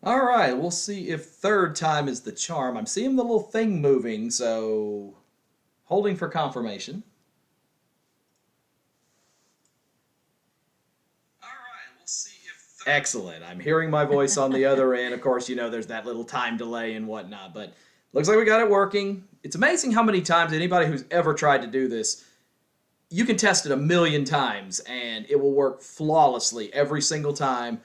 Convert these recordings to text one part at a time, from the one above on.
All right, we'll see if third time is the charm. I'm seeing the little thing moving, so holding for confirmation. All right, we'll see if Excellent. I'm hearing my voice on the other end. Of course, there's that little time delay and whatnot, but looks like we got it working. It's amazing how many times anybody who's ever tried to do this, you can test it a million times and it will work flawlessly every single time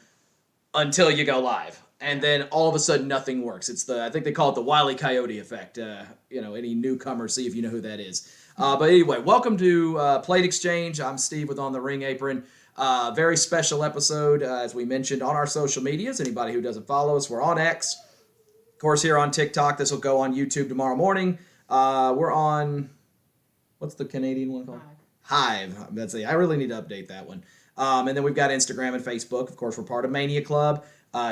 until you go live. And then all of a sudden nothing works. I think they call it the Wile E. Coyote effect. Any newcomers, see if you know who that is. But anyway, welcome to Plate Exchange. I'm Steve with On the Ring Apron. Very special episode, as we mentioned, on our social medias. Anybody who doesn't follow us, we're on X. Of course, here on TikTok. This will go on YouTube tomorrow morning. We're on, what's the Canadian one called? Hive. I really need to update that one. And then we've got Instagram and Facebook. Of course, we're part of Mania Club.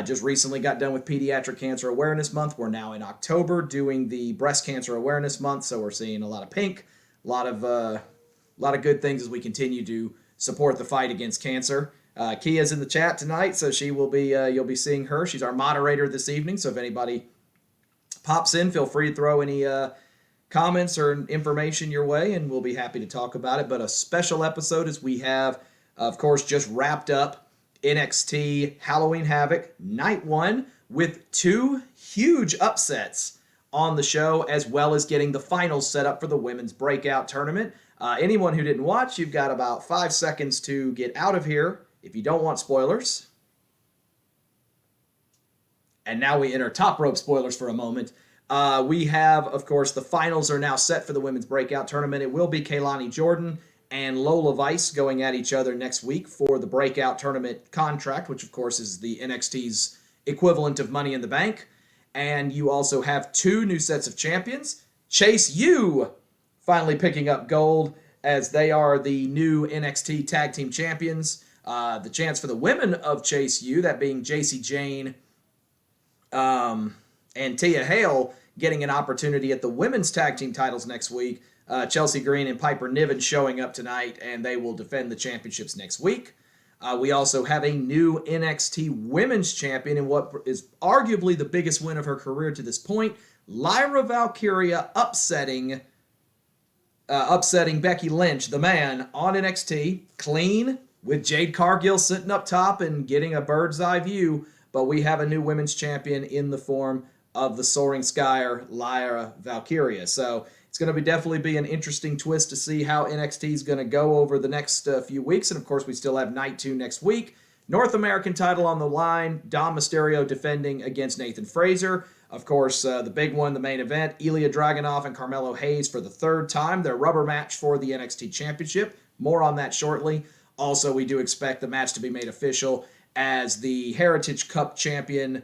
Just recently got done with Pediatric Cancer Awareness Month. We're now in October doing the Breast Cancer Awareness Month, so we're seeing a lot of pink, a lot of good things as we continue to support the fight against cancer. Kia's in the chat tonight, so she will be. You'll be seeing her. She's our moderator this evening. So if anybody pops in, feel free to throw any comments or information your way, and we'll be happy to talk about it. But a special episode as we have, of course, just wrapped up NXT Halloween Havoc Night 1 with two huge upsets on the show, as well as getting the finals set up for the Women's Breakout Tournament. Anyone who didn't watch, you've got about 5 seconds to get out of here if you don't want spoilers. And now we enter top rope spoilers for a moment. We have, of course, the finals are now set for the Women's Breakout Tournament. It will be Kaylani Jordan and Lola Vice going at each other next week for the Breakout Tournament contract, which, of course, is the NXT's equivalent of Money in the Bank. And you also have two new sets of champions. Chase U finally picking up gold as they are the new NXT Tag Team Champions. The chance for the women of Chase U, that being JC Jane and Tia Hale, getting an opportunity at the women's tag team titles next week. Chelsea Green and Piper Niven showing up tonight, and they will defend the championships next week. We also have a new NXT Women's Champion in what is arguably the biggest win of her career to this point. Lyra Valkyria upsetting Becky Lynch, the man, on NXT. Clean, with Jade Cargill sitting up top and getting a bird's eye view. But we have a new Women's Champion in the form of the Soaring Skyer, Lyra Valkyria. So it's going to definitely be an interesting twist to see how NXT is going to go over the next few weeks. And, of course, we still have Night 2 next week. North American title on the line. Dom Mysterio defending against Nathan Frazer. Of course, the big one, the main event, Ilja Dragunov and Carmelo Hayes for the third time. Their rubber match for the NXT Championship. More on that shortly. Also, we do expect the match to be made official as the Heritage Cup champion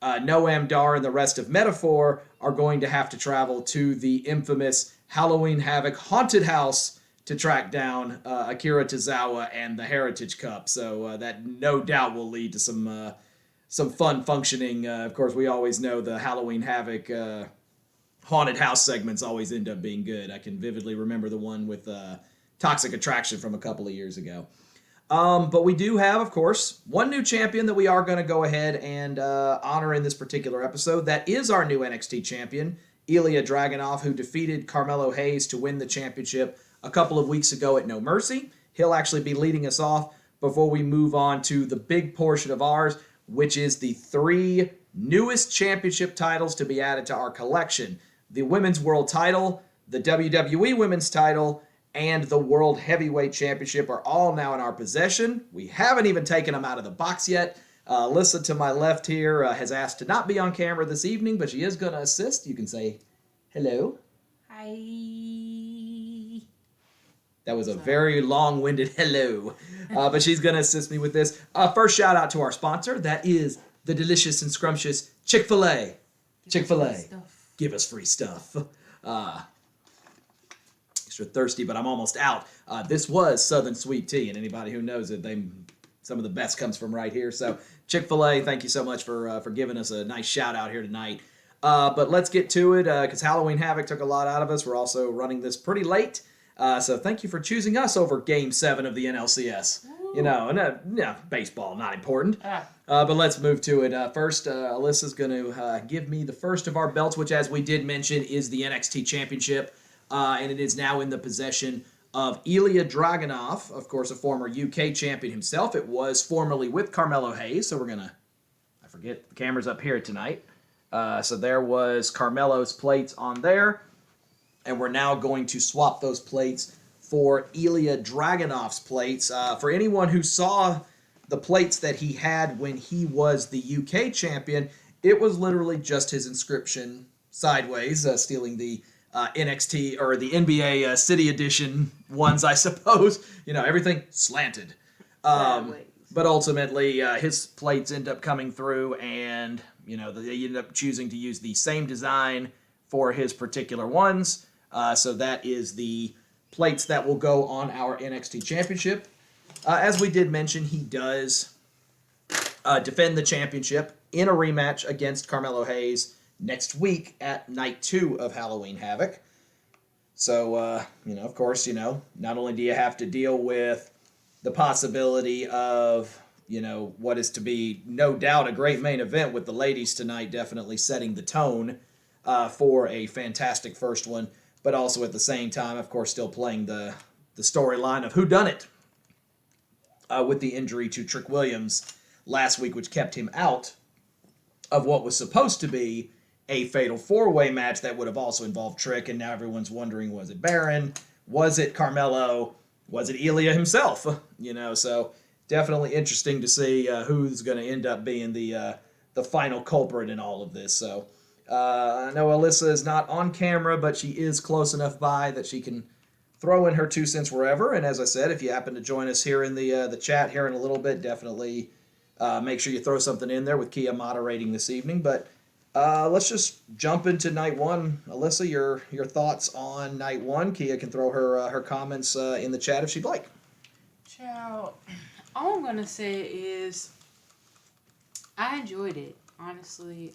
Noam Dar and the rest of Metaphor are going to have to travel to the infamous Halloween Havoc Haunted House to track down Akira Tozawa and the Heritage Cup. So that no doubt will lead to some fun functioning. Of course, we always know the Halloween Havoc Haunted House segments always end up being good. I can vividly remember the one with Toxic Attraction from a couple of years ago. But we do have, of course, one new champion that we are going to go ahead and honor in this particular episode. That is our new NXT champion, Ilja Dragunov, who defeated Carmelo Hayes to win the championship a couple of weeks ago at No Mercy. He'll actually be leading us off before we move on to the big portion of ours, which is the three newest championship titles to be added to our collection. The Women's World title, the WWE Women's title, and the World Heavyweight Championship are all now in our possession. We haven't even taken them out of the box yet. Alyssa to my left here has asked to not be on camera this evening, but she is going to assist. You can say hello. Hi. That was a very long-winded hello, but she's going to assist me with this. First, shout out to our sponsor. That is the delicious and scrumptious Chick-fil-A. Chick-fil-A. Give us free stuff. Extra thirsty, but I'm almost out. This was Southern Sweet Tea, and anybody who knows it, some of the best comes from right here. So Chick-fil-A, thank you so much for giving us a nice shout out here tonight. But let's get to it, because Halloween Havoc took a lot out of us. We're also running this pretty late, so thank you for choosing us over Game 7 of the NLCS. Ooh, baseball, not important. But let's move to it. First, Alyssa's going to give me the first of our belts, which, as we did mention, is the NXT Championship. And it is now in the possession of Ilja Dragunov, of course, a former UK champion himself. It was formerly with Carmelo Hayes, so we're going to, I forget, the camera's up here tonight. So there was Carmelo's plates on there, and we're now going to swap those plates for Ilja Dragunov's plates. For anyone who saw the plates that he had when he was the UK champion, it was literally just his inscription sideways, stealing the NXT or the NBA City Edition ones, I suppose. Everything slanted. But ultimately, his plates end up coming through, and they end up choosing to use the same design for his particular ones. So that is the plates that will go on our NXT Championship. As we did mention, he does defend the championship in a rematch against Carmelo Hayes next week at Night 2 of Halloween Havoc. So, of course, not only do you have to deal with the possibility of, what is to be no doubt a great main event with the ladies tonight, definitely setting the tone for a fantastic first one, but also at the same time, of course, still playing the storyline of whodunit with the injury to Trick Williams last week, which kept him out of what was supposed to be a fatal four-way match that would have also involved Trick, and now everyone's wondering, was it Baron? Was it Carmelo? Was it Ilja himself? So definitely interesting to see who's going to end up being the final culprit in all of this. So I know Alyssa is not on camera, but she is close enough by that she can throw in her 2 cents wherever. And as I said, if you happen to join us here in the chat here in a little bit, definitely make sure you throw something in there with Kia moderating this evening. But let's just jump into night one. Alyssa, your thoughts on night one. Kia can throw her comments in the chat if she'd like. Ciao. All I'm gonna say is I enjoyed it, honestly.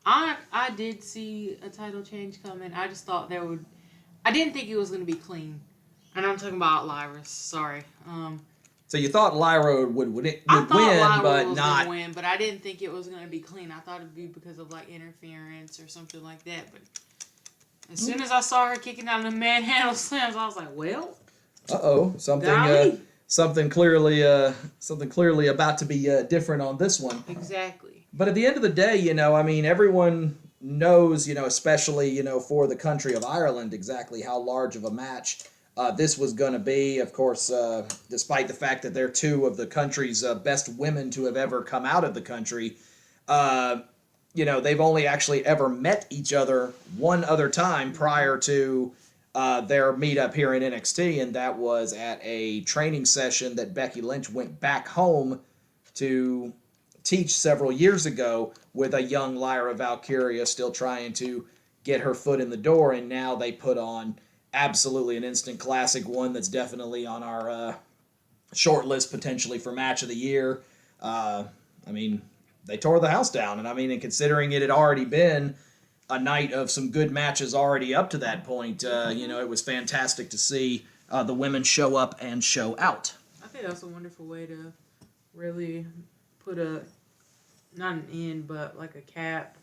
I did see a title change coming. I just thought I didn't think it was gonna be clean, and I'm talking about Lyra's. Sorry. So you thought Lyra would win, Lyra but was not gonna win, but I didn't think it was gonna be clean. I thought it'd be because of interference or something like that. But as soon as I saw her kicking out the manhandle slams, I was like, "Well, something clearly about to be different on this one." Exactly. But at the end of the day, everyone knows, especially for the country of Ireland, exactly how large of a match this was going to be. Of course, despite the fact that they're two of the country's best women to have ever come out of the country, they've only actually ever met each other one other time prior to their meetup here in NXT, and that was at a training session that Becky Lynch went back home to teach several years ago with a young Lyra Valkyria still trying to get her foot in the door, and now they put on absolutely an instant classic, one that's definitely on our short list potentially for match of the year. They tore the house down, and considering it had already been a night of some good matches already up to that point, it was fantastic to see the women show up and show out. I think that's a wonderful way to really put not an end, but like a cap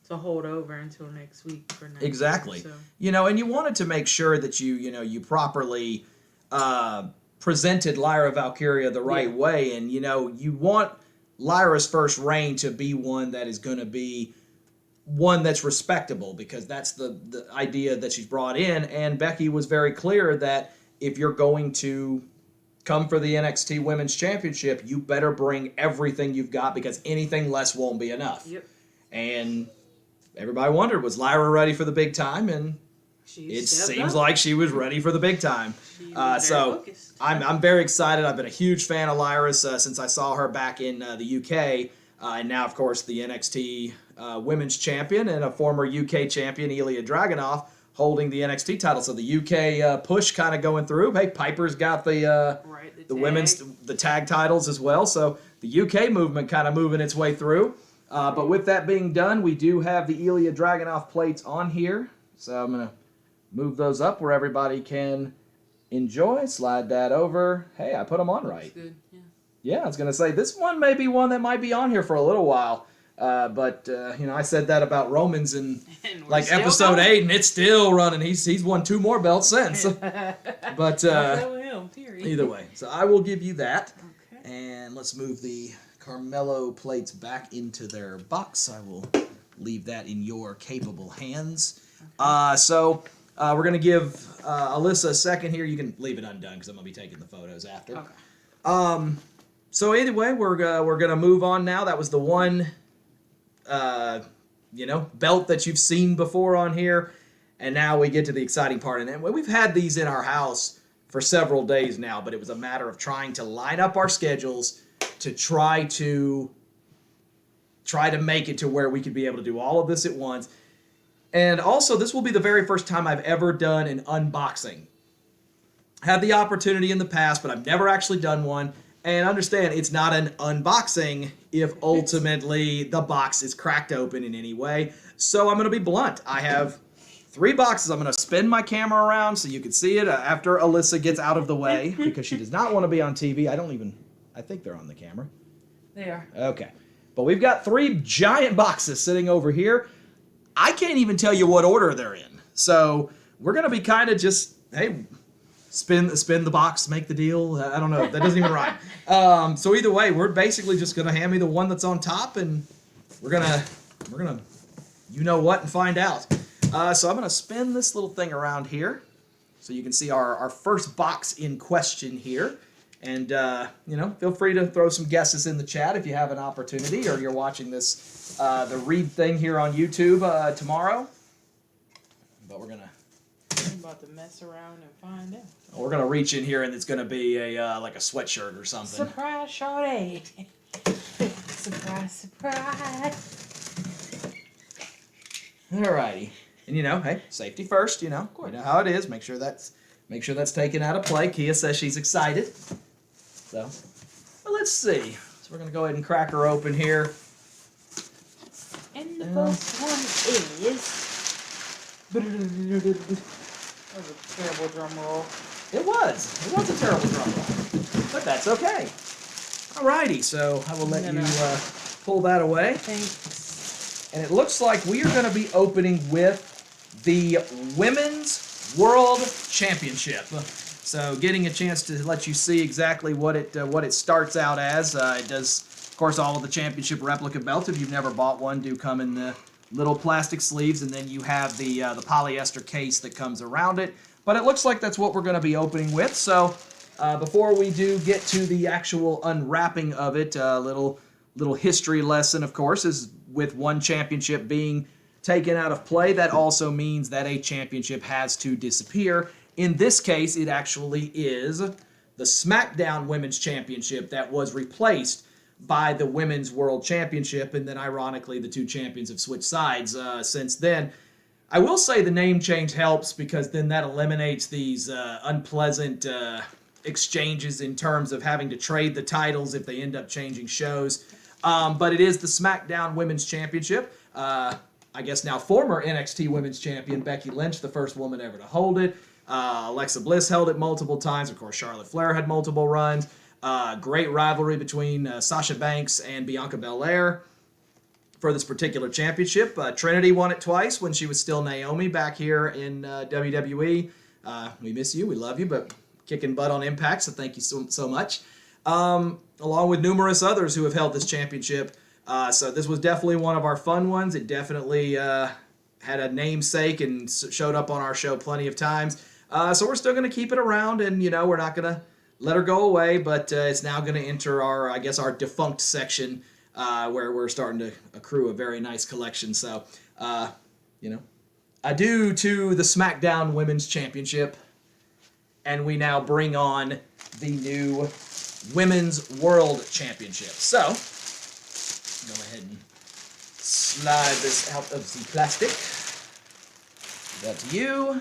to hold over until next week for next Exactly. Year, so. And you wanted to make sure that you properly presented Lyra Valkyria the right way, and you want Lyra's first reign to be one that is going to be one that's respectable, because that's the idea that she's brought in, and Becky was very clear that if you're going to come for the NXT Women's Championship, you better bring everything you've got, because anything less won't be enough. Yep. And everybody wondered, was Lyra ready for the big time? And it seems like she was ready for the big time. So I'm very excited. I've been a huge fan of Lyra's since I saw her back in the UK. And now, of course, the NXT Women's Champion and a former UK champion, Ilja Dragunov, holding the NXT title. So the UK push kind of going through. Hey, Piper's got the women's tag titles as well. So the UK movement kind of moving its way through. But with that being done, we do have the Ilja Dragunov plates on here. So I'm going to move those up where everybody can enjoy. Slide that over. Hey, I put them on right. That's good. Yeah. Yeah, I was going to say, this one may be one that might be on here for a little while. But I said that about Romans in like episode going. 8, and it's still running. He's won 2 more belts since. But either way, so I will give you that. Okay. And let's move the Carmelo plates back into their box. I will leave that in your capable hands. Okay. So we're going to give Alyssa a second here. You can leave it undone because I'm going to be taking the photos after. Okay. So either way, we're going to move on now. That was the one... belt that you've seen before on here, and now we get to the exciting part. And we've had these in our house for several days now, but it was a matter of trying to line up our schedules to try to make it to where we could be able to do all of this at once. And also, this will be the very first time I've ever done an unboxing. Had the opportunity in the past, but I've never actually done one. And understand, it's not an unboxing if ultimately the box is cracked open in any way. So I'm going to be blunt. I have 3 boxes. I'm going to spin my camera around so you can see it after Alyssa gets out of the way because she does not want to be on TV. I think they're on the camera. They are. Okay. But we've got 3 giant boxes sitting over here. I can't even tell you what order they're in. So we're going to be kind of just, hey... Spin the box, make the deal. I don't know. That doesn't even rhyme. So either way, we're basically just gonna hand me the one that's on top, and we're gonna you know what and find out. So I'm gonna spin this little thing around here, so you can see our first box in question here. And feel free to throw some guesses in the chat if you have an opportunity, or you're watching this the read thing here on YouTube tomorrow. But we're gonna. I'm about to mess around and find out. We're gonna reach in here and it's gonna be a like a sweatshirt or something. Surprise, shawty! Surprise, surprise! Alrighty, and hey, safety first. Of course. You know how it is. Make sure that's taken out of play. Kia says she's excited. So, well, let's see. So we're gonna go ahead and crack her open here. And the first one is. That was a terrible drum roll. It was a terrible drum roll. But that's okay. Alrighty, so I will let you pull that away. Thanks. And it looks like we are going to be opening with the Women's World Championship. So getting a chance to let you see exactly what it starts out as. It does, of course, all of the championship replica belts. If you've never bought one, do come in the little plastic sleeves, and then you have the polyester case that comes around it. But it looks like that's what we're going to be opening with. So before we do get to the actual unwrapping of it, a little history lesson, of course, is with one championship being taken out of play, that also means that a championship has to disappear. In this case, it actually is the Smackdown Women's Championship that was replaced by the Women's World Championship, and then ironically the 2 champions have switched sides since then. I will say the name change helps because then that eliminates these unpleasant exchanges in terms of having to trade the titles if they end up changing shows. But it is the Smackdown Women's Championship. I guess now former NXT Women's Champion Becky Lynch, the first woman ever to hold it. Alexa Bliss held it multiple times. Of course, Charlotte Flair had multiple runs. Great rivalry between Sasha Banks and Bianca Belair for this particular championship. Trinity won it twice when she was still Naomi back here in WWE. We miss you. We love you, but kicking butt on Impact, so thank you so much. Along with numerous others who have held this championship. So this was definitely one of our fun ones. It definitely had a namesake and showed up on our show plenty of times. So we're still going to keep it around, and, we're not going to let her go away, but it's now going to enter our defunct section where we're starting to accrue a very nice collection. So, adieu to the SmackDown Women's Championship, and we now bring on the new Women's World Championship. So, go ahead and slide this out of the plastic. Give that to you.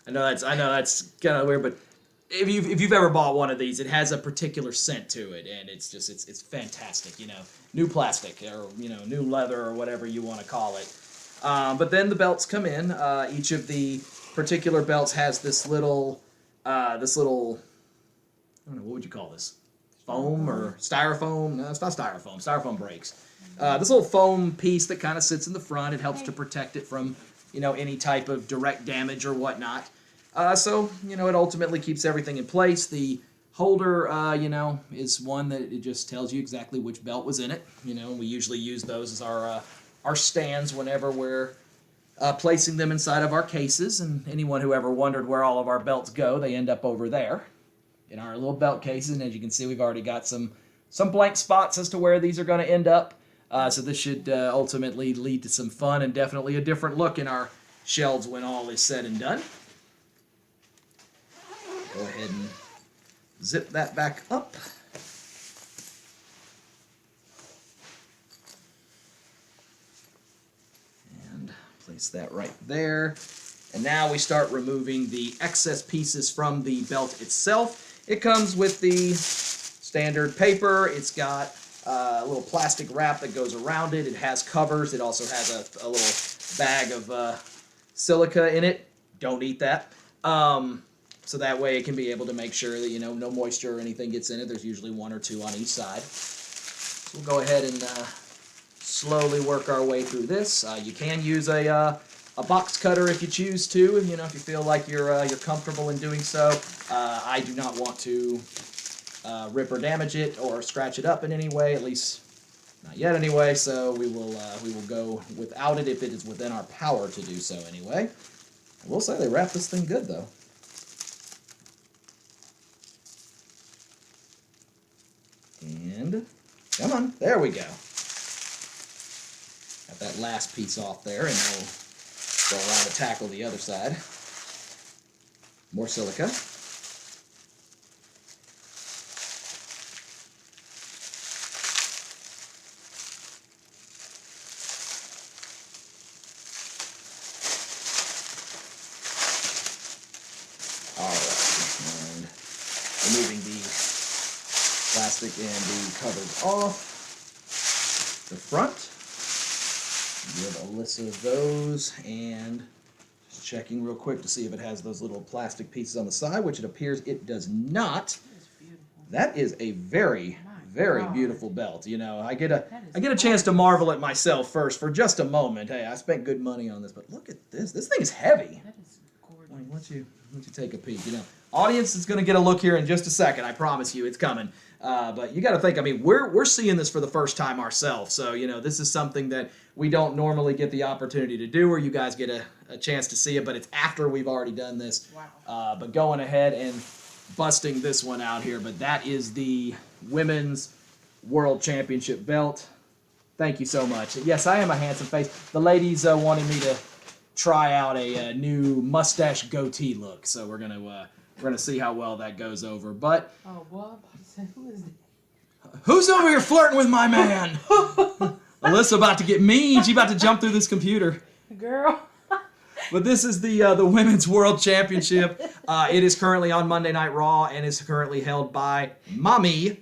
I know that's kind of weird, but if you've ever bought one of these, it has a particular scent to it, and it's fantastic. New plastic or new leather or whatever you want to call it. But then the belts come in. Each of the particular belts has this little I don't know, what would you call this? Foam or styrofoam? No, it's not styrofoam. Styrofoam breaks. This little foam piece that kind of sits in the front. It helps to protect it from any type of direct damage or whatnot. So it ultimately keeps everything in place. The holder, is one that it just tells you exactly which belt was in it. We usually use those as our stands whenever we're placing them inside of our cases. And anyone who ever wondered where all of our belts go, they end up over there in our little belt cases. And as you can see, we've already got some blank spots as to where these are going to end up. So this should ultimately lead to some fun and definitely a different look in our shelves when all is said and done. Go ahead and zip that back up. And place that right there. And now we start removing the excess pieces from the belt itself. It comes with the standard paper. It's got a little plastic wrap that goes around it. It has covers. It also has a little bag of silica in it. Don't eat that. So that way it can be able to make sure that, no moisture or anything gets in it. There's usually one or two on each side. So we'll go ahead and slowly work our way through this. You can use a box cutter if you choose to, if you feel like you're comfortable in doing so. I do not want to rip or damage it or scratch it up in any way, at least not yet anyway, so we will go without it if it is within our power to do so anyway. I will say they wrap this thing good though. And come on, there we go. Got that last piece off there, and we'll go around and tackle the other side. More silica. Plastic and the covers off the front. Give Alyssa those, and just checking real quick to see if it has those little plastic pieces on the side, which it appears it does not. That is a very beautiful belt. I get a chance to marvel at myself first for just a moment. Hey, I spent good money on this, but look at this. This thing is heavy. That is gorgeous. Why don't you take a peek? Audience is going to get a look here in just a second. I promise you, it's coming. But you got to think. I mean, we're seeing this for the first time ourselves. So this is something that we don't normally get the opportunity to do, or you guys get a chance to see it. But it's after we've already done this. Wow. But going ahead and busting this one out here. But that is the Women's World Championship belt. Thank you so much. Yes, I am a handsome face. The ladies wanted me to try out a new mustache goatee look, so we're gonna see how well that goes over. But oh, well, who is that? Who's over here flirting with my man? Alyssa about to get mean. She about to jump through this computer. Girl. But this is the Women's World Championship. It is currently on Monday Night Raw and is currently held by Mommy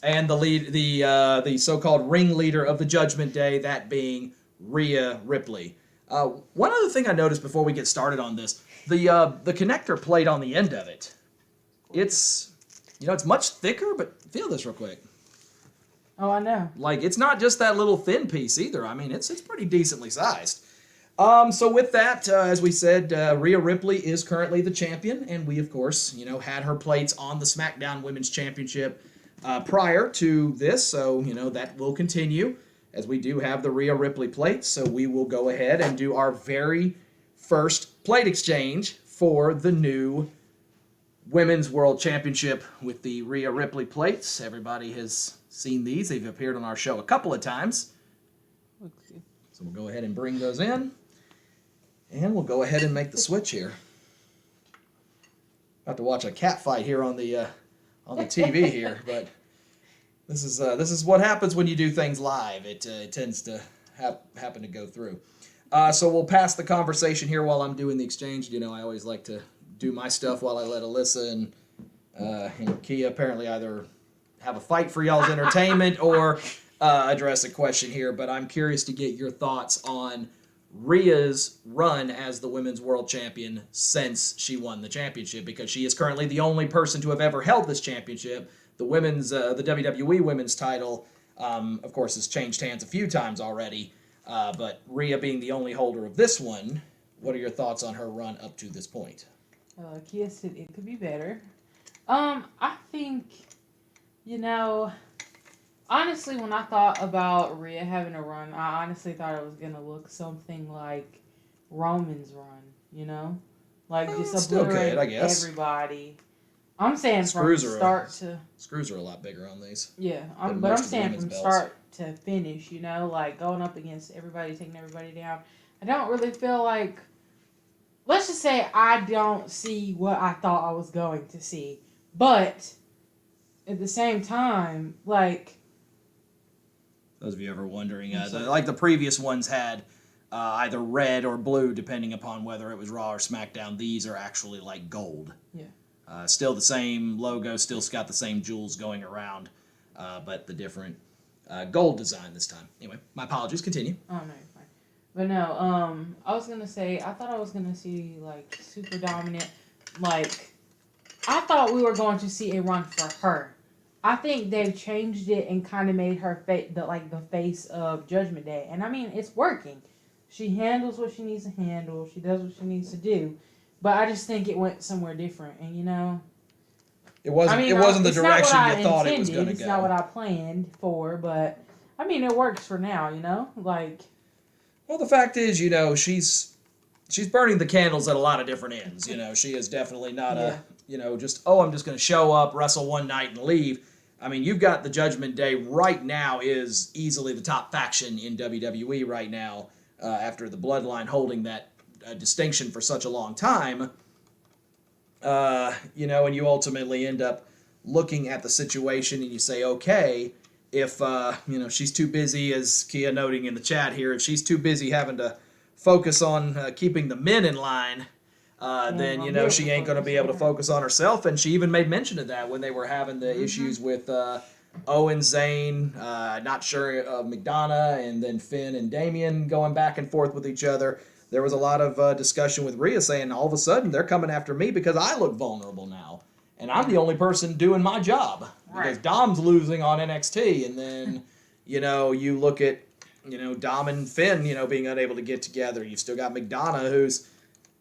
and the so-called ringleader of the Judgment Day, that being Rhea Ripley. One other thing I noticed before we get started on this, the connector plate on the end of it, it's much thicker, but feel this real quick. Oh, I know. Like, it's not just that little thin piece either. I mean, it's pretty decently sized. So with that, as we said, Rhea Ripley is currently the champion, and we, of course, had her plates on the Smackdown Women's Championship prior to this, so, that will continue, as we do have the Rhea Ripley plates, so we will go ahead and do our very first plate exchange for the new Women's World Championship with the Rhea Ripley plates. Everybody has seen these. They've appeared on our show a couple of times. Okay. So we'll go ahead and bring those in. And we'll go ahead and make the switch here. About to watch a cat fight here on the TV here, but this is what happens when you do things live. It tends to happen to go through. So we'll pass the conversation here while I'm doing the exchange. I always like to do my stuff while I let Alyssa and And Kia apparently either have a fight for y'all's entertainment or address a question here. But I'm curious to get your thoughts on Rhea's run as the Women's World Champion since she won the championship, because she is currently the only person to have ever held this championship. The WWE Women's title, of course, has changed hands a few times already. But Rhea being the only holder of this one, what are your thoughts on her run up to this point? Kia said it could be better. I think, honestly, when I thought about Rhea having a run, I honestly thought it was going to look something like Roman's run, Like just obliterate everybody. I'm saying from start to... Screws are a lot bigger on these. Yeah, but I'm saying from start to finish, like going up against everybody, taking everybody down. I don't really feel like... Let's just say I don't see what I thought I was going to see. But at the same time, like... Those of you ever wondering, the previous ones had either red or blue, depending upon whether it was Raw or SmackDown. These are actually like gold. Yeah. Still the same logo, still got the same jewels going around, but the different gold design this time. Anyway, my apologies. Continue. Oh, no, you're fine. But no, I was going to say, I thought I was going to see, like, super dominant. Like, I thought we were going to see a run for her. I think they've changed it and kind of made her the face of Judgment Day. And, I mean, it's working. She handles what she needs to handle. She does what she needs to do. But I just think it went somewhere different, and it wasn't the direction you thought it was going to go. It's not what I planned for, but I mean it works for now, like. Well, the fact is, she's burning the candles at a lot of different ends. She is definitely not I'm just going to show up, wrestle one night, and leave. I mean, you've got the Judgment Day right now is easily the top faction in WWE right now after the Bloodline holding that distinction for such a long time, and you ultimately end up looking at the situation and you say, okay, if, she's too busy, as Kia noting in the chat here, if she's too busy having to focus on keeping the men in line, then, she ain't going to be able to focus on herself. And she even made mention of that when they were having the issues with Owen, Zayn, not sure of McDonough, and then Finn and Damian going back and forth with each other. There was a lot of discussion with Rhea saying all of a sudden they're coming after me because I look vulnerable now. And I'm the only person doing my job. Right. Because Dom's losing on NXT. And then, you look at, Dom and Finn, being unable to get together. You've still got McDonough, who's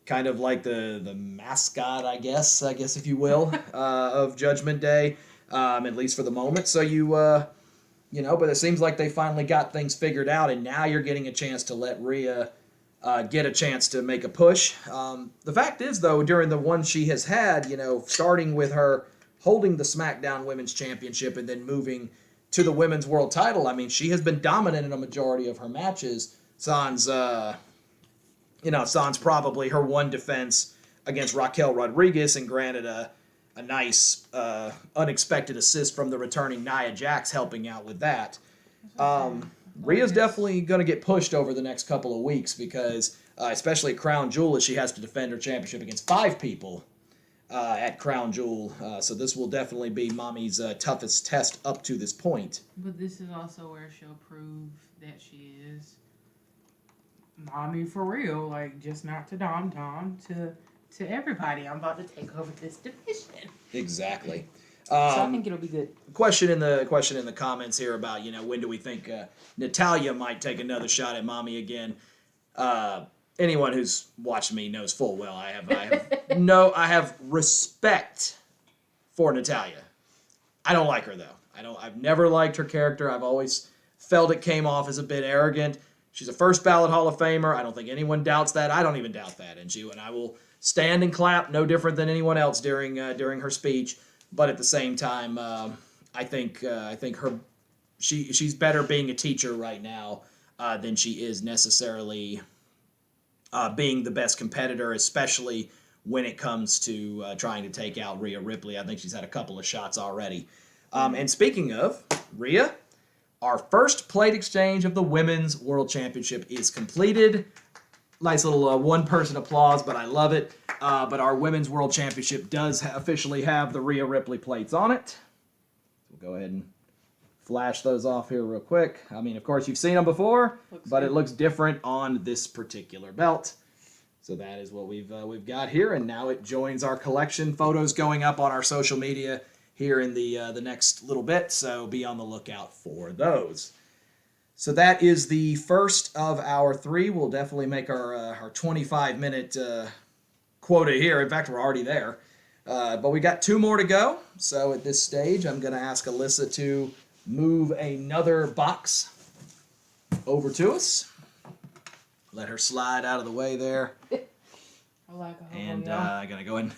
kind of like the mascot, I guess if you will, of Judgment Day, at least for the moment. So but it seems like they finally got things figured out. And now you're getting a chance to let Rhea... get a chance to make a push. The fact is, though, during the one she has had, starting with her holding the SmackDown Women's Championship and then moving to the Women's World title, I mean, she has been dominant in a majority of her matches. Sans probably her one defense against Raquel Rodriguez, and granted a nice unexpected assist from the returning Nia Jax helping out with that. Rhea's definitely going to get pushed over the next couple of weeks because, especially at Crown Jewel, as she has to defend her championship against 5 people at Crown Jewel. So this will definitely be Mommy's toughest test up to this point. But this is also where she'll prove that she is Mommy for real, like just not to Dom, to everybody. I'm about to take over this division. Exactly. So I think it'll be good. Question in the comments here about when do we think Natalya might take another shot at Mommy again? Anyone who's watched me knows full well I have respect for Natalya. I don't like her though. I've never liked her character. I've always felt it came off as a bit arrogant. She's a first ballot Hall of Famer. I don't think anyone doubts that. I don't even doubt that. And I will stand and clap no different than anyone else during her speech. But at the same time, I think she's better being a teacher right now than she is necessarily being the best competitor, especially when it comes to trying to take out Rhea Ripley. I think she's had a couple of shots already. And speaking of Rhea, our first plate exchange of the Women's World Championship is completed. Nice little one-person applause, but I love it. But our Women's World Championship does officially have the Rhea Ripley plates on it. We'll go ahead and flash those off here real quick. I mean, of course, you've seen them before, but it looks different on this particular belt. So that is what we've got here, and now it joins our collection. Photos going up on our social media here in the next little bit, so be on the lookout for those. So that is the first of our 3. We'll definitely make our 25-minute quota here. In fact, we're already there. But we got 2 more to go. So at this stage, I'm going to ask Alyssa to move another box over to us. Let her slide out of the way there. I like a and I'm going to go in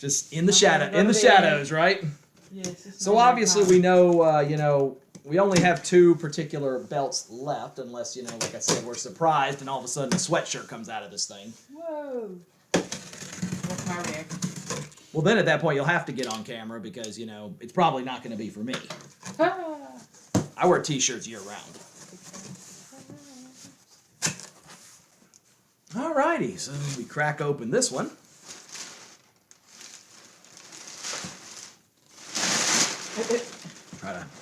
just in the shadows, right? Yes. So obviously we know, we only have 2 particular belts left, unless, like I said, we're surprised and all of a sudden a sweatshirt comes out of this thing. Whoa. What's my reaction? Well, then at that point you'll have to get on camera because, it's probably not going to be for me. I wear t-shirts year-round. Alrighty, so we crack open this one.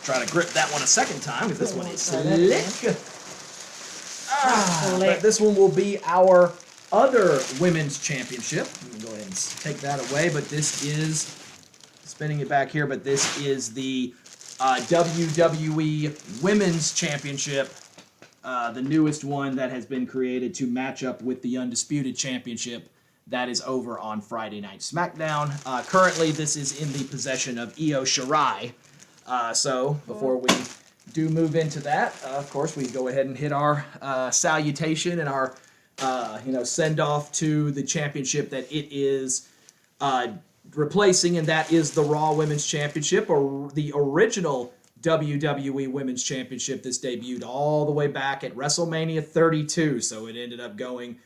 Try to grip that one a second time because this one is slick. But this one will be our other women's championship. I'm gonna go ahead and take that away. But this is spinning it back here. But this is the WWE Women's Championship, the newest one that has been created to match up with the Undisputed Championship that is over on Friday Night Smackdown. Currently, this is in the possession of Iyo Sky. So before we do move into that, of course, we go ahead and hit our salutation and our send off to the championship that it is replacing, and that is the Raw Women's Championship, or the original WWE Women's Championship. This debuted all the way back at WrestleMania 32, so it ended up going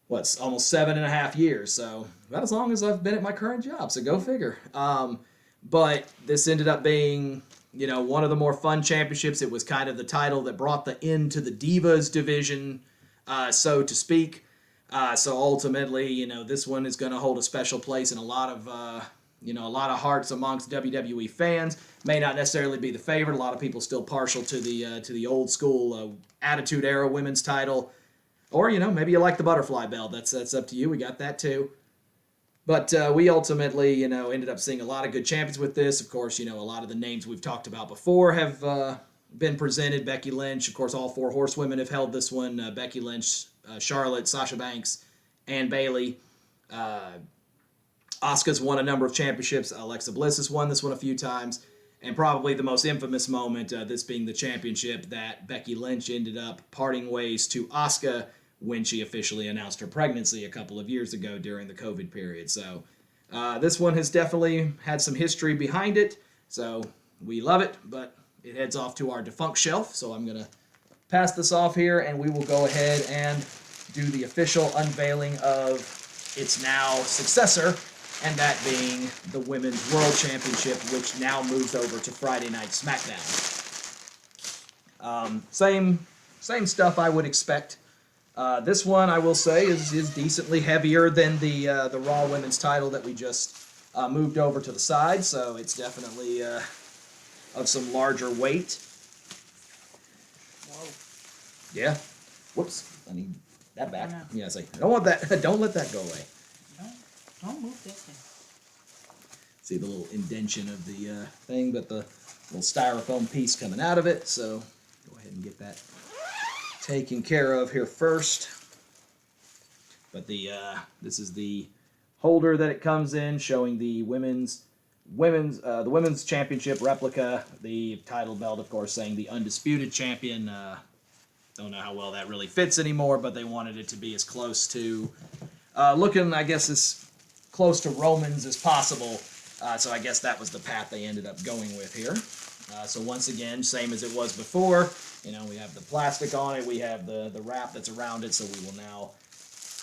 almost 7.5 years. So about as long as I've been at my current job. So go figure. But this ended up being, one of the more fun championships. It was kind of the title that brought the end to the Divas division, so to speak. So ultimately, this one is going to hold a special place in a lot of hearts amongst WWE fans. May not necessarily be the favorite. A lot of people still partial to the old school Attitude Era women's title, or maybe you like the butterfly belt. That's up to you. We got that too. But we ultimately, ended up seeing a lot of good champions with this. Of course, a lot of the names we've talked about before have been presented. Becky Lynch, of course, all 4 horsewomen have held this one. Becky Lynch, Charlotte, Sasha Banks, and Bayley. Asuka's won a number of championships. Alexa Bliss has won this one a few times. And probably the most infamous moment, this being the championship, that Becky Lynch ended up parting ways to Asuka when she officially announced her pregnancy a couple of years ago during the COVID period. So this one has definitely had some history behind it. So we love it, but it heads off to our defunct shelf. So I'm going to pass this off here, and we will go ahead and do the official unveiling of its now successor, and that being the Women's World Championship, which now moves over to Friday Night Smackdown. Same stuff I would expect. This one, I will say, is decently heavier than the Raw Women's title that we just moved over to the side, so it's definitely of some larger weight. Whoa. Yeah. Whoops. I need that back. Yeah, I don't want that. Don't let that go away. Don't move that thing. See the little indention of the thing, but the little styrofoam piece coming out of it, so go ahead and get that taken care of here first. But this is the holder that it comes in, showing the women's championship replica, the title belt, of course, saying the Undisputed Champion. Don't know how well that really fits anymore, but they wanted it to be as close to looking, I guess, as close to Romans as possible. So I guess that was the path they ended up going with here. So once again, same as it was before. We have the plastic on it, we have the wrap that's around it, so we will now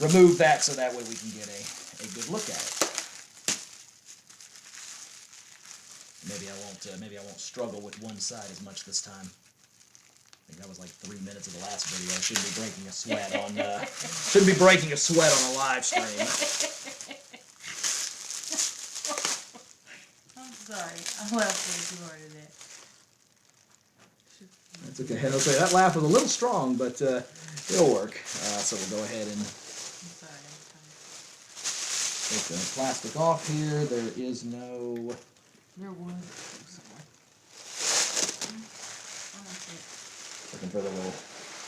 remove that so that way we can get a good look at it. Maybe I won't struggle with one side as much this time. think that was like 3 minutes of the last video. I shouldn't be breaking a sweat on shouldn't be breaking a sweat on a live stream. I'm sorry. I laughed way too hard at that. That's okay. I'll say that laugh was a little strong, but it'll work. So we'll go ahead and take the plastic off here. There is no. There was. Looking for the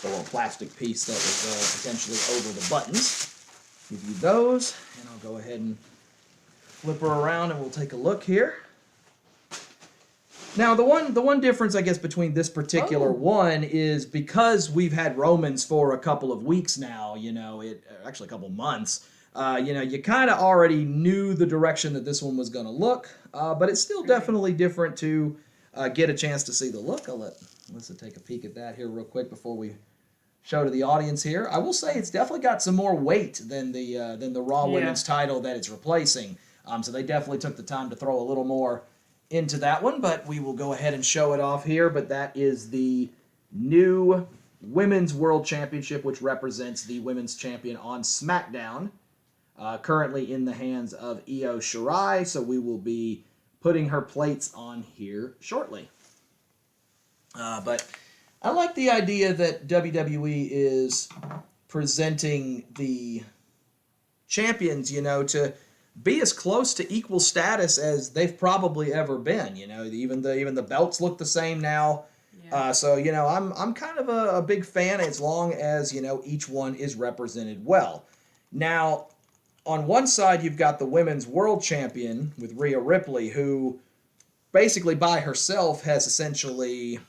little plastic piece that was potentially over the buttons. Give you those, and I'll go ahead and flip her around, and we'll take a look here. Now, the one difference, I guess, between this particular one is because we've had Romans for a couple of weeks now, actually a couple of months, you kind of already knew the direction that this one was going to look, but it's still definitely different to get a chance to see the look. I'll let Alyssa take a peek at that here real quick before we show to the audience here. I will say it's definitely got some more weight than the Raw Women's title that it's replacing, so they definitely took the time to throw a little more into that one, but we will go ahead and show it off here. But that is the new Women's World Championship, which represents the Women's Champion on Smackdown, currently in the hands of Iyo Sky, so we will be putting her plates on here shortly. But I like the idea that WWE is presenting the champions, to be as close to equal status as they've probably ever been. Even the belts look the same now. Yeah. So I'm kind of a big fan as long as each one is represented well. Now, on one side you've got the Women's World Champion with Rhea Ripley, who basically by herself has essentially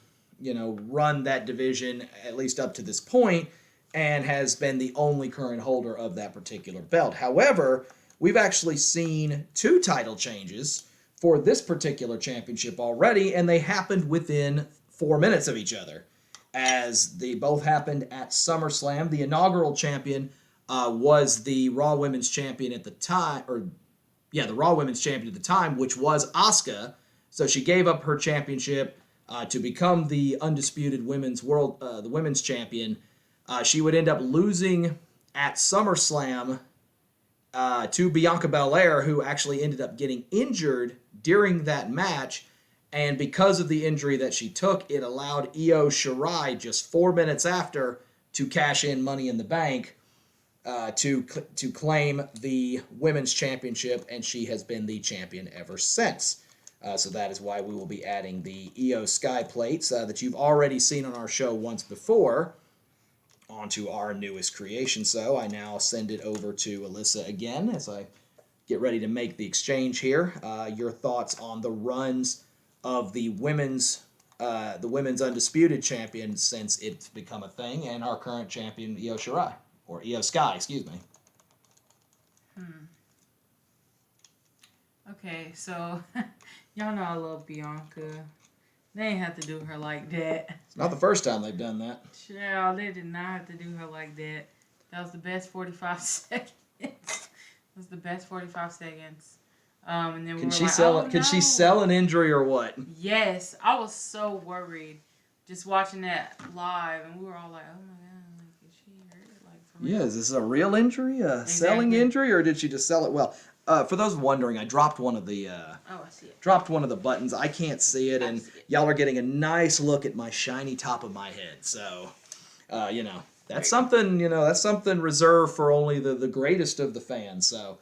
run that division at least up to this point and has been the only current holder of that particular belt. However, we've actually seen 2 title changes for this particular championship already, and they happened within 4 minutes of each other, as they both happened at SummerSlam. The inaugural champion was the Raw Women's Champion at the time, the Raw Women's Champion at the time, which was Asuka. So she gave up her championship to become the undisputed the Women's Champion. She would end up losing at SummerSlam to Bianca Belair, who actually ended up getting injured during that match, and because of the injury that she took, it allowed Iyo Sky just 4 minutes after to cash in Money in the Bank to claim the Women's Championship, and she has been the champion ever since. So that is why we will be adding the Iyo Sky plates that you've already seen on our show once before onto our newest creation. So I now send it over to Alyssa again as I get ready to make the exchange here. Your thoughts on the runs of the women's undisputed champion since it's become a thing, and our current champion Iyo Sky, excuse me. Okay, so y'all know I love Bianca. They ain't have to do her like that. It's not the first time they've done that. Child, they did not have to do her like that. That was the best 45 seconds. That was the best 45 seconds. And then Can she sell an injury or what? Yes, I was so worried just watching that live, and we were all like, "Oh my god, like is she hurt? Like for real?" Yeah, is this a real injury, selling injury, or did she just sell it well? For those wondering, I dropped one of the I see it. Dropped one of the buttons. I can't see it, and y'all are getting a nice look at my shiny top of my head. So, that's something. That's something reserved for only the greatest of the fans. So,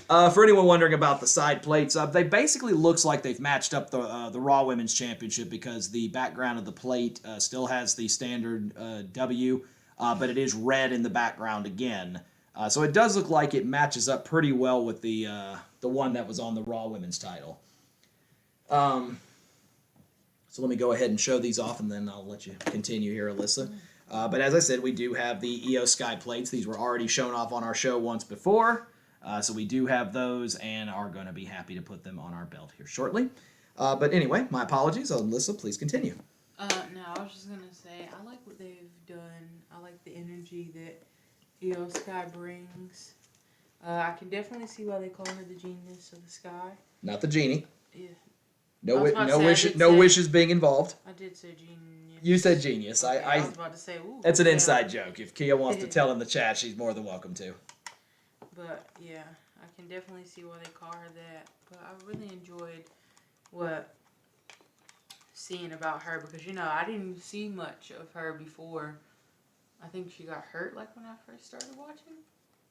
for anyone wondering about the side plates, they basically looks like they've matched up the Raw Women's Championship, because the background of the plate still has the standard W, but it is red in the background again. So it does look like it matches up pretty well with the one that was on the Raw Women's title. So let me go ahead and show these off, and then I'll let you continue here, Alyssa. But as I said, we do have the Iyo Sky plates. These were already shown off on our show once before. So we do have those, and are going to be happy to put them on our belt here shortly. But anyway, my apologies. Alyssa, please continue. No, I was just going to say, I like what they've done. I like the energy that Iyo Sky brings. I can definitely see why they call her the genius of the sky. Not the genie. Yeah. No, I was about to no say, I wish, did no say- wishes being involved. I did say genius. You said genius. Okay, I was about to say, ooh. It's an yeah. inside joke. If Kia wants to tell in the chat, she's more than welcome to. But yeah, I can definitely see why they call her that. But I really enjoyed seeing about her because I didn't see much of her before. I think she got hurt like when I first started watching.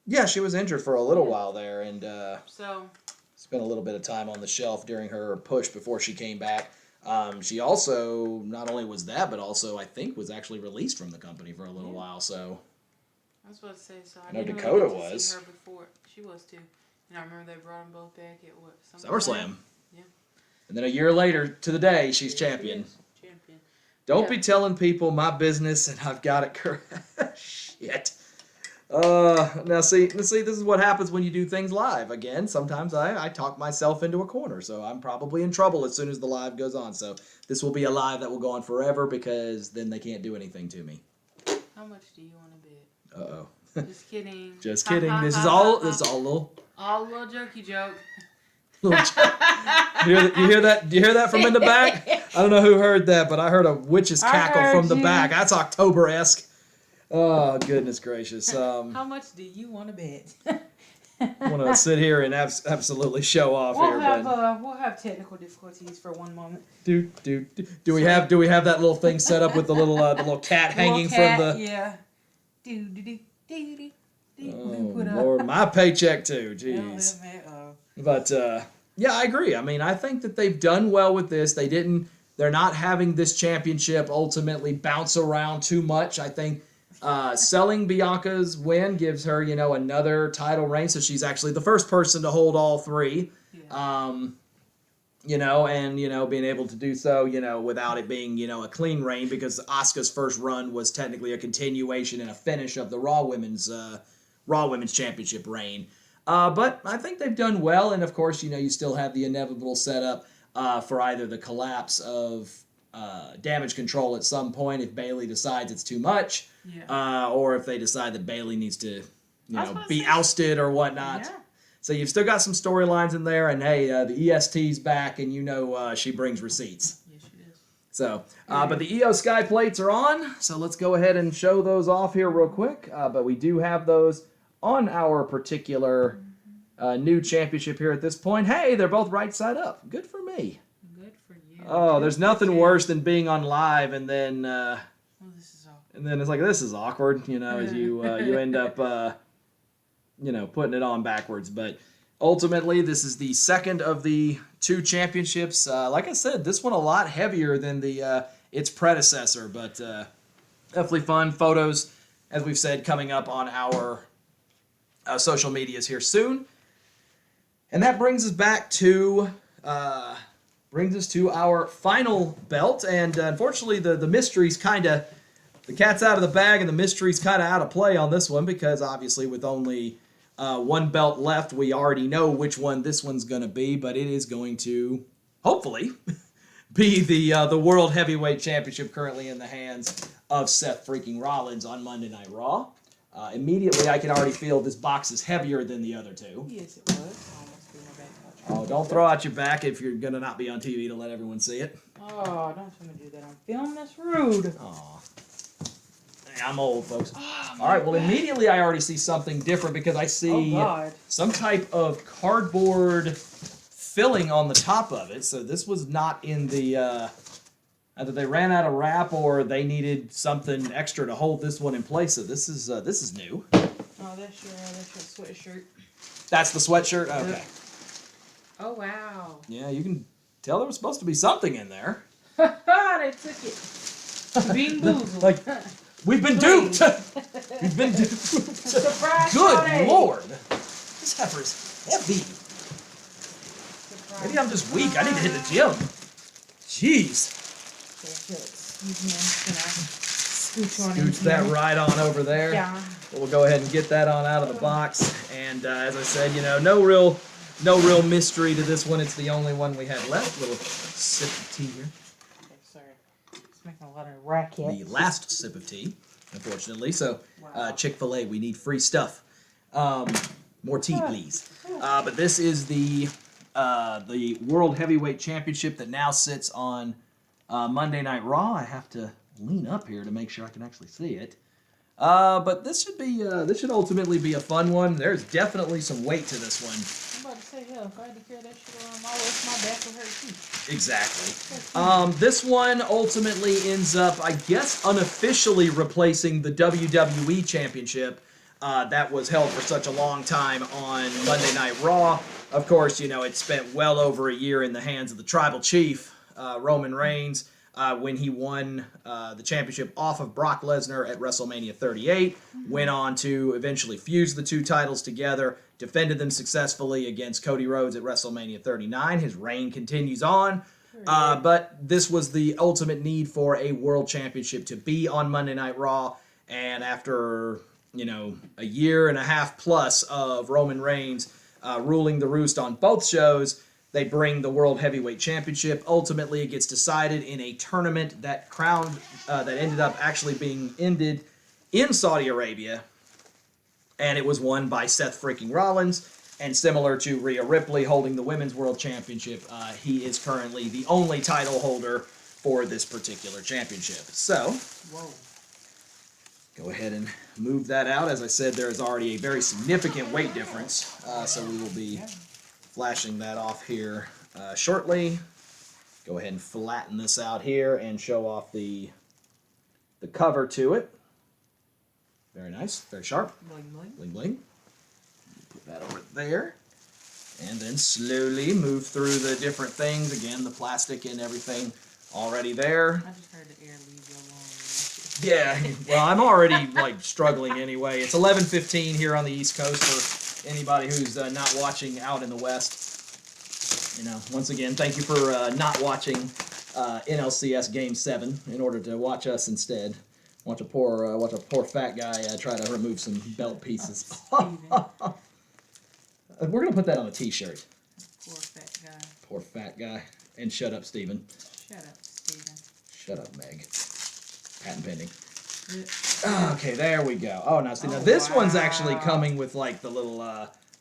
Yeah, she was injured for a little while there, and so spent a little bit of time on the shelf during her push before she came back. She also not only was that, but also I think was actually released from the company for a little while. So I was about to say, so I know didn't Dakota really get to was. see her before. She was too, and I remember they brought them both back at what SummerSlam. Yeah. And then a year later to the day, she's champion. Champion. Don't be telling people my business and I've got it correct. Shit. Now see, this is what happens when you do things live. Again, sometimes I talk myself into a corner, so I'm probably in trouble as soon as the live goes on. So this will be a live that will go on forever because then they can't do anything to me. How much do you want to bet? Uh-oh. Just kidding. Just kidding. This is all a little all a little jokey joke. You hear that? Do you hear that from in the back? I don't know who heard that, but I heard a witch's cackle from the back. That's October-esque. Oh, goodness gracious. How much do you want to bet? I want to sit here and absolutely show off we'll here. We'll have technical difficulties for one moment. Do we have that little thing set up with the little cat hanging from the? Yeah. Oh, Lord, my paycheck too. Jeez. But yeah, I agree. I mean, I think that they've done well with this. They're not having this championship ultimately bounce around too much. I think selling Bianca's win gives her, another title reign. So she's actually the first person to hold all three. Yeah. Being able to do so, without it being, a clean reign because Asuka's first run was technically a continuation and a finish of the Raw Women's Championship reign. But I think they've done well, and of course, you still have the inevitable setup for either the collapse of Damage Control at some point if Bayley decides it's too much, or if they decide that Bayley needs to, be ousted or whatnot. Yeah. So you've still got some storylines in there, and hey, the EST's back, and she brings receipts. Yes, she does. So, but the Iyo Sky plates are on, so let's go ahead and show those off here real quick. But we do have those on our particular new championship here at this point. Hey, they're both right side up. Good for me. Good for you. Oh, there's nothing worse than being on live and then this is awkward. And then it's like this is awkward, as you end up putting it on backwards. But ultimately, this is the second of the two championships. Like I said, this one a lot heavier than its predecessor, but definitely fun photos, as we've said, coming up on our social medias here soon. And that brings us back to our final belt. And unfortunately, the mystery's the cat's out of the bag and the mystery's kind of out of play on this one because obviously with only one belt left, we already know which one this one's going to be, but it is going to, hopefully, be the World Heavyweight Championship currently in the hands of Seth freaking Rollins on Monday Night Raw. Immediately, I can already feel this box is heavier than the other two. Yes, it was. Oh, don't throw out your back if you're going to not be on TV to let everyone see it. Oh, don't tell me to do that on film. That's rude. Aw. Hey, I'm old, folks. Oh, all right, well, immediately I already see something different because I see some type of cardboard filling on the top of it. So this was not in the... either they ran out of wrap or they needed something extra to hold this one in place. So this is new. Oh, that's your sweatshirt. That's the sweatshirt? Okay. Yep. Oh, wow. Yeah, you can tell there was supposed to be something in there. They took it. Being boozled. Like, we've been duped. We've been duped. Surprise! Good Lord. This heifer's heavy. Maybe I'm just weak. I need to hit the gym. Jeez. Excuse me, I'm just gonna scooch that right on over there. Yeah. We'll go ahead and get that on out of the box. And as I said, no real mystery to this one. It's the only one we had left. Little sip of tea here. Okay, sorry. It's making a lot of racket. The last sip of tea, unfortunately. So, Chick-fil-A, we need free stuff. More tea, please. But this is the the World Heavyweight Championship that now sits on Monday Night Raw. I have to lean up here to make sure I can actually see it. But this should ultimately be a fun one. There's definitely some weight to this one. I'm about to say, hell, if I had to carry that shit around my back would hurt too. Exactly. This one ultimately ends up, I guess, unofficially replacing the WWE Championship that was held for such a long time on Monday Night Raw. Of course, it spent well over a year in the hands of the Tribal Chief, Roman Reigns, when he won the championship off of Brock Lesnar at WrestleMania 38, went on to eventually fuse the two titles together, defended them successfully against Cody Rhodes at WrestleMania 39. His reign continues on, but this was the ultimate need for a world championship to be on Monday Night Raw, and after, a year and a half plus of Roman Reigns ruling the roost on both shows, they bring the World Heavyweight Championship. Ultimately, it gets decided in a tournament that ended up actually being ended in Saudi Arabia, and it was won by Seth freaking Rollins. And similar to Rhea Ripley holding the Women's World Championship, he is currently the only title holder for this particular championship. So, go ahead and move that out. As I said, there is already a very significant weight difference, so we will be flashing that off here shortly. Go ahead and flatten this out here and show off the cover to it. Very nice, very sharp. Bling, bling. Bling, bling. Put that over there. And then slowly move through the different things. Again, the plastic and everything already there. I just heard the air leave you alone. Yeah, well, I'm already struggling anyway. It's 11:15 here on the East Coast for anybody who's not watching out in the West. Once again, thank you for not watching NLCS Game 7 in order to watch us instead. Watch a poor fat guy try to remove some belt pieces. We're gonna put that on a T-shirt. Poor fat guy. Poor fat guy. And shut up, Steven. Shut up, Steven. Shut up, Meg. Patent pending. Okay, there we go. Oh, now this one's actually coming with the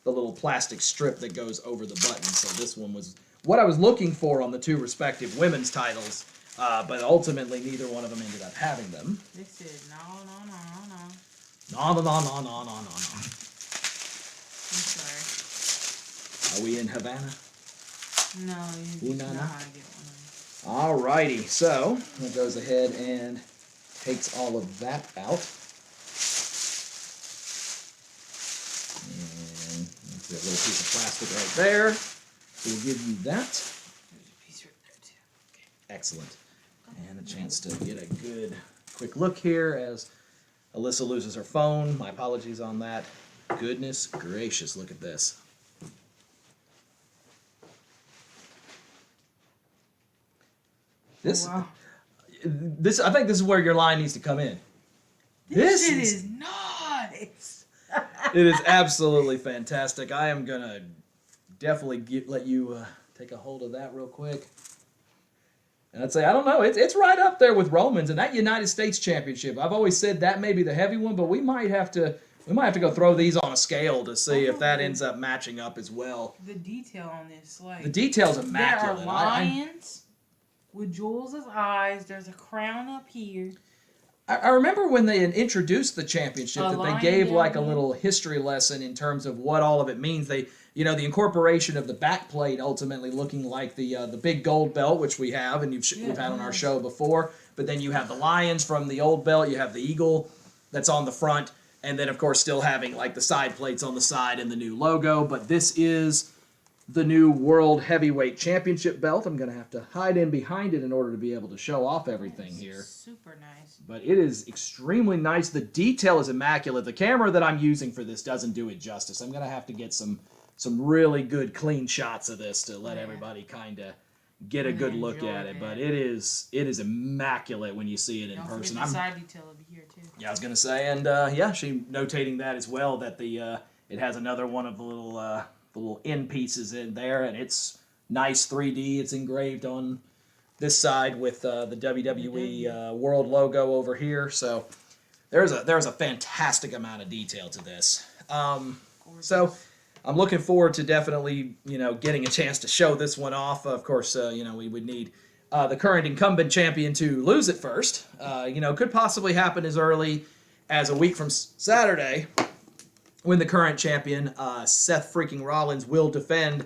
little plastic strip that goes over the button. So this one was what I was looking for on the two respective women's titles, but ultimately neither one of them ended up having them. They said no. No. I'm sorry. Are we in Havana? No, you just know how to get one. Alrighty, so it goes ahead and takes all of that out. And that's a little piece of plastic right there. So we'll give you that. There's a piece right there too. Okay. Excellent. And a chance to get a good quick look here as Alyssa loses her phone. My apologies on that. Goodness gracious, look at this. This, I think this is where your line needs to come in. This shit is nice. It is absolutely fantastic. I am gonna definitely let you take a hold of that real quick. And I'd say, I don't know, it's right up there with Roman's and that United States Championship. I've always said that may be the heavy one, but we might have to go throw these on a scale to see if that ends up matching up as well. The detail on this, the detail's immaculate. There are lions with jewels as eyes. There's a crown up here. I remember when they introduced the championship that they gave a little history lesson in terms of what all of it means. They, the incorporation of the back plate ultimately looking like the big gold belt, which we have and we've had on our show before. But then you have the lions from the old belt. You have the eagle that's on the front, and then of course still having the side plates on the side and the new logo. But this is the new World Heavyweight Championship belt. I'm going to have to hide in behind it in order to be able to show off everything here. Super nice. But it is extremely nice. The detail is immaculate. The camera that I'm using for this doesn't do it justice. I'm going to have to get some really good clean shots of this to let everybody kind of get a good look at it. But it is immaculate when you see it in person. The side detail over here too. Yeah, I was going to say, and she notating that as well, that it has another one of the little end pieces in there, and it's nice 3D. It's engraved on this side with the WWE World logo over here. So there's a fantastic amount of detail to this. So I'm looking forward to definitely, getting a chance to show this one off. Of course, we would need the current incumbent champion to lose it first. Could possibly happen as early as a week from Saturday when the current champion, Seth freaking Rollins, will defend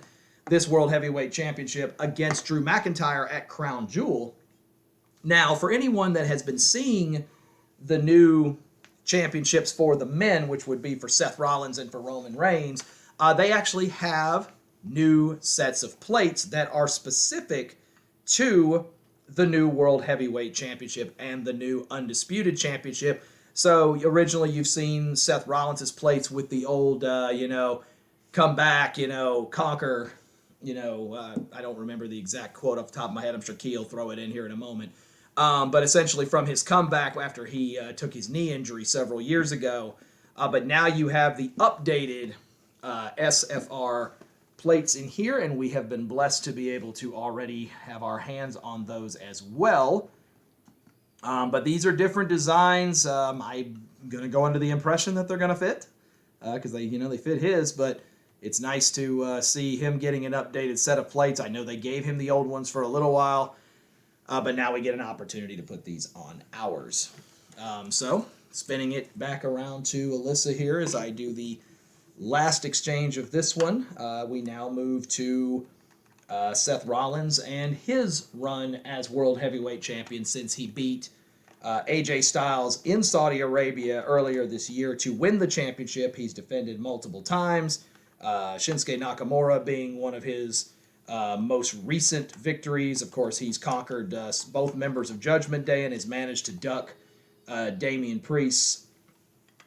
this World Heavyweight Championship against Drew McIntyre at Crown Jewel. Now, for anyone that has been seeing the new championships for the men, which would be for Seth Rollins and for Roman Reigns, they actually have new sets of plates that are specific to the new World Heavyweight Championship and the new Undisputed Championship. So originally you've seen Seth Rollins' plates with the old, come back, conquer, I don't remember the exact quote off the top of my head. I'm sure Key will throw it in here in a moment. But essentially from his comeback after he took his knee injury several years ago. But now you have the updated SFR plates in here, and we have been blessed to be able to already have our hands on those as well. But these are different designs. I'm going to go under the impression that they're going to fit because they fit his, but it's nice to see him getting an updated set of plates. I know they gave him the old ones for a little while, but now we get an opportunity to put these on ours. So spinning it back around to Alyssa here as I do the last exchange of this one. We now move to Seth Rollins and his run as World Heavyweight Champion since he beat AJ Styles in Saudi Arabia earlier this year to win the championship. He's defended multiple times. Shinsuke Nakamura being one of his most recent victories. Of course, he's conquered both members of Judgment Day and has managed to duck Damian Priest's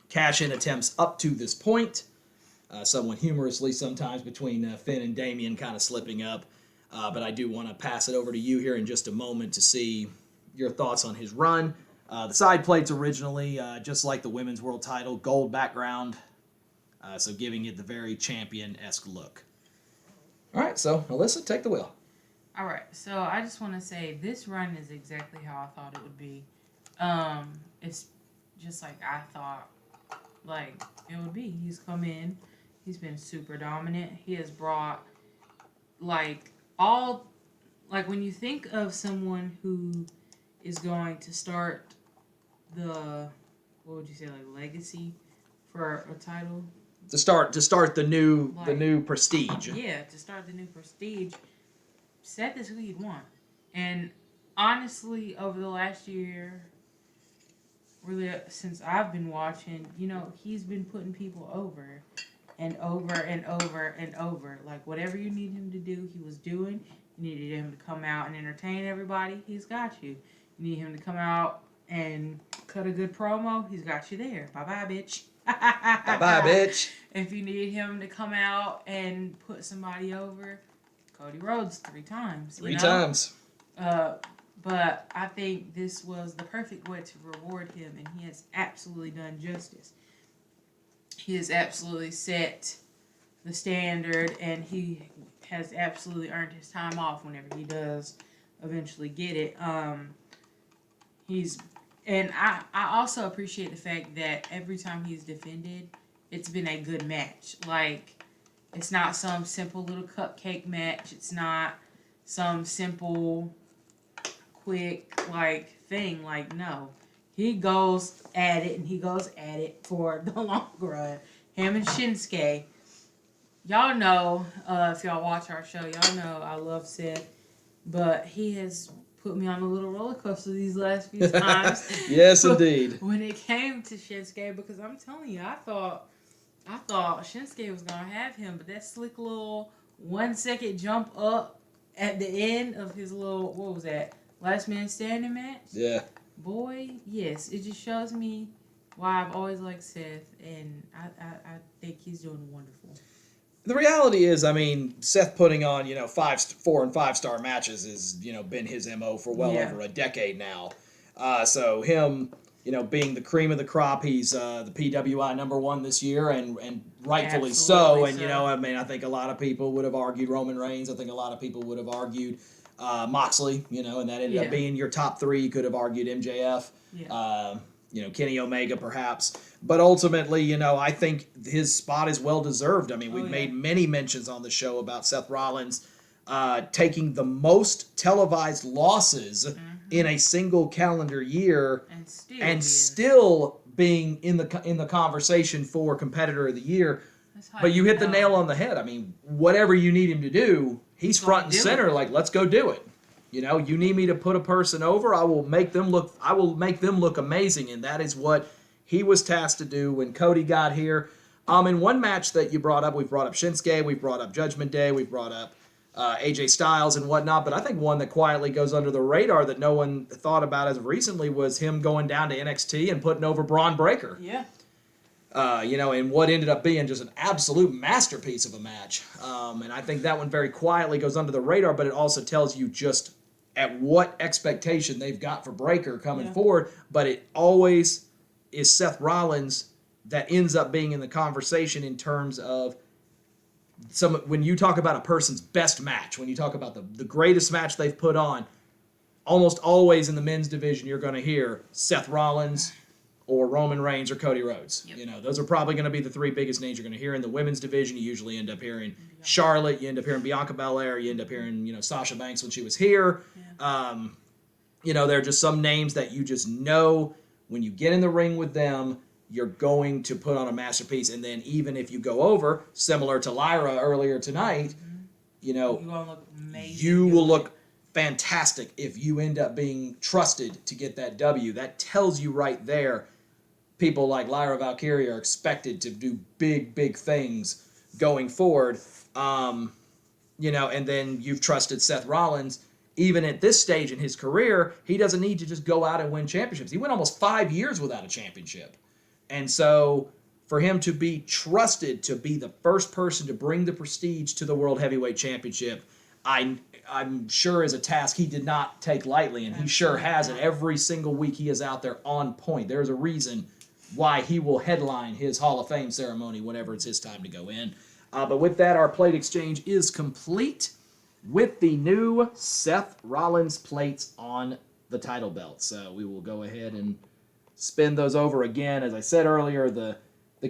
cash-in attempts up to this point. Somewhat humorously sometimes between Finn and Damian kind of slipping up. But I do want to pass it over to you here in just a moment to see your thoughts on his run. The side plates originally, just like the women's world title, gold background. So giving it the very champion-esque look. All right, so Alyssa, take the wheel. All right, so I just want to say this run is exactly how I thought it would be. It's just like I thought it would be. He's come in. He's been super dominant. He has brought, when you think of someone who is going to start legacy for a title? To start the new prestige. Yeah, to start the new prestige. Seth is who you'd want. And honestly, over the last year, really since I've been watching, he's been putting people over and over and over and over. Like, whatever you need him to do, he was doing. You needed him to come out and entertain everybody, he's got you. You need him to come out and cut a good promo, he's got you there. Bye-bye, bitch. Bye-bye, bitch. If you need him to come out and put somebody over, Cody Rhodes 3 times. Three times. But I think this was the perfect way to reward him, and he has absolutely done justice. He has absolutely set the standard, and he has absolutely earned his time off whenever he does eventually get it. And I also appreciate the fact that every time he's defended, it's been a good match. Like, it's not some simple little cupcake match. It's not some simple, quick, thing. No. He goes at it, and he goes at it for the long run. Him and Shinsuke. Y'all know, if y'all watch our show, y'all know I love Seth. But he has put me on a little roller coaster these last few times. Yes, indeed. When it came to Shinsuke, because I'm telling you, I thought Shinsuke was gonna have him, but that slick little 1 second jump up at the end of his little, what was that, last man standing match? Yeah. Boy, yes, it just shows me why I've always liked Seth, and I think he's doing wonderful. The reality is, Seth putting on, 4 and 5 star matches has, been his MO for well over a decade now. So him, being the cream of the crop, he's the PWI #1 this year, and rightfully so. And, I think a lot of people would have argued Roman Reigns. I think a lot of people would have argued Moxley, and that ended up being your top 3. You could have argued MJF. Yeah. Kenny Omega perhaps. But ultimately, you know, I think his spot is well deserved. I mean, we've yeah. made many mentions on the show about Seth Rollins taking the most televised losses in a single calendar year, and still being in the conversation for Competitor of the Year. But you hit the nail on the head. I mean, whatever you need him to do, he's front and center. Like, let's go do it. You know, you need me to put a person over, I will make them look amazing, and that is what he was tasked to do when Cody got here. In one match that you brought up, we've brought up Shinsuke, we've brought up Judgment Day, we've brought up AJ Styles and whatnot, but I think one that quietly goes under the radar that no one thought about as of recently was him going down to NXT and putting over Braun Breaker. Yeah. You know, and what ended up being just an absolute masterpiece of a match. And I think that one very quietly goes under the radar, but it also tells you just at what expectation they've got for Breaker coming forward. But it always is Seth Rollins that ends up being in the conversation in terms of when you talk about a person's best match, when you talk about the greatest match they've put on, almost always in the men's division you're going to hear Seth Rollins or Roman Reigns or Cody Rhodes. Yep. You know, those are probably going to be the three biggest names you're going to hear. In the women's division, you usually end up hearing Charlotte, you end up hearing Bianca Belair, you end up hearing, you know, Sasha Banks when she was here. Yeah. You know, there are just some names that you just know when you get in the ring with them, you're going to put on a masterpiece. And then even if you go over, similar to Lyra earlier tonight, you know, you will look fantastic if you end up being trusted to get that W. That tells you right there, people like Lyra Valkyria are expected to do big, big things going forward. You know, and then you've trusted Seth Rollins. Even at this stage in his career, he doesn't need to just go out and win championships. He went almost 5 years without a championship. And so for him to be trusted to be the first person to bring the prestige to the World Heavyweight Championship, I'm sure is a task he did not take lightly, and he sure has it. Every single week he is out there on point. There's a reason why he will headline his Hall of Fame ceremony whenever it's his time to go in. But with that, our plate exchange is complete with the new Seth Rollins plates on the title belt. So we will go ahead and spin those over again. As I said earlier, the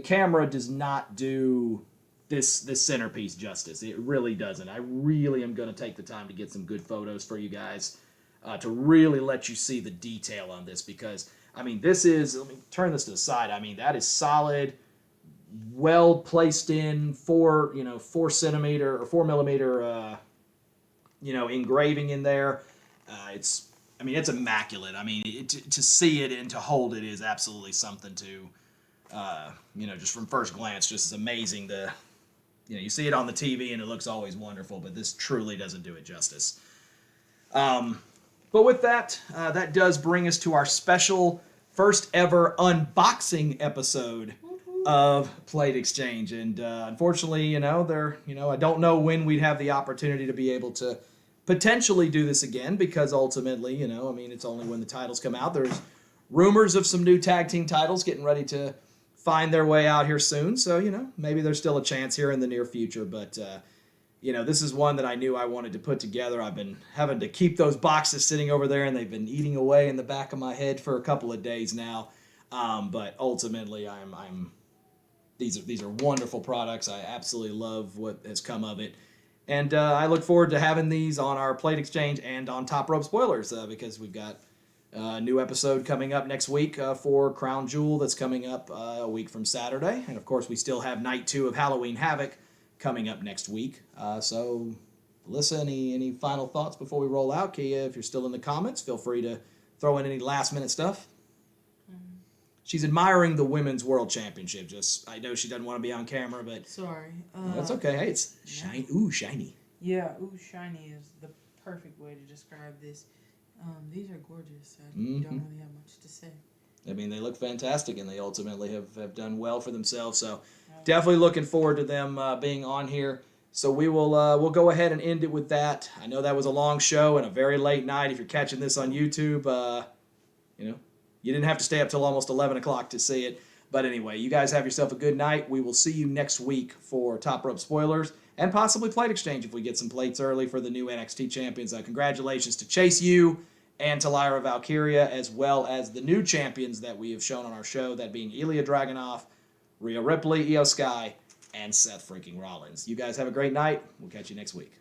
camera does not do this centerpiece justice. It really doesn't. I really am going to take the time to get some good photos for you guys to really let you see the detail on this, because, I mean, this is, let me turn this to the side. I mean, that is solid, well placed in 4 centimeter or 4 millimeter, engraving in there. It's immaculate. I mean, to see it and to hold it is absolutely something to, just from first glance, just as amazing. You see it on the TV and it looks always wonderful, but this truly doesn't do it justice. But with that, that does bring us to our special first ever unboxing episode of Plate Exchange. And unfortunately, I don't know when we'd have the opportunity to be able to potentially do this again, because ultimately, it's only when the titles come out. There's rumors of some new tag team titles getting ready to find their way out here soon. So, maybe there's still a chance here in the near future. But, this is one that I knew I wanted to put together. I've been having to keep those boxes sitting over there, and they've been eating away in the back of my head for a couple of days now. But ultimately, these are wonderful products. I absolutely love what has come of it. And I look forward to having these on our Plate Exchange and on Top Rope Spoilers, because we've got a new episode coming up next week for Crown Jewel that's coming up a week from Saturday. And, of course, we still have Night 2 of Halloween Havoc coming up next week. So, Alyssa, any final thoughts before we roll out? Kia, if you're still in the comments, feel free to throw in any last-minute stuff. She's admiring the Women's World Championship. I know she doesn't want to be on camera, but... Sorry. That's okay. Hey, it's shiny. Ooh, shiny. Yeah, shiny is the perfect way to describe this. These are gorgeous. I don't really have much to say. I mean, they look fantastic, and they ultimately have done well for themselves. So definitely looking forward to them being on here. So we'll go ahead and end it with that. I know that was a long show and a very late night. If you're catching this on YouTube, you didn't have to stay up till almost 11 o'clock to see it. But anyway, you guys have yourself a good night. We will see you next week for Top Rope Spoilers and possibly Plate Exchange if we get some plates early for the new NXT champions. Congratulations to Chase U and Talyra Valkyria, as well as the new champions that we have shown on our show, that being Ilja Dragunov, Rhea Ripley, Iyo Sky, and Seth freaking Rollins. You guys have a great night. We'll catch you next week.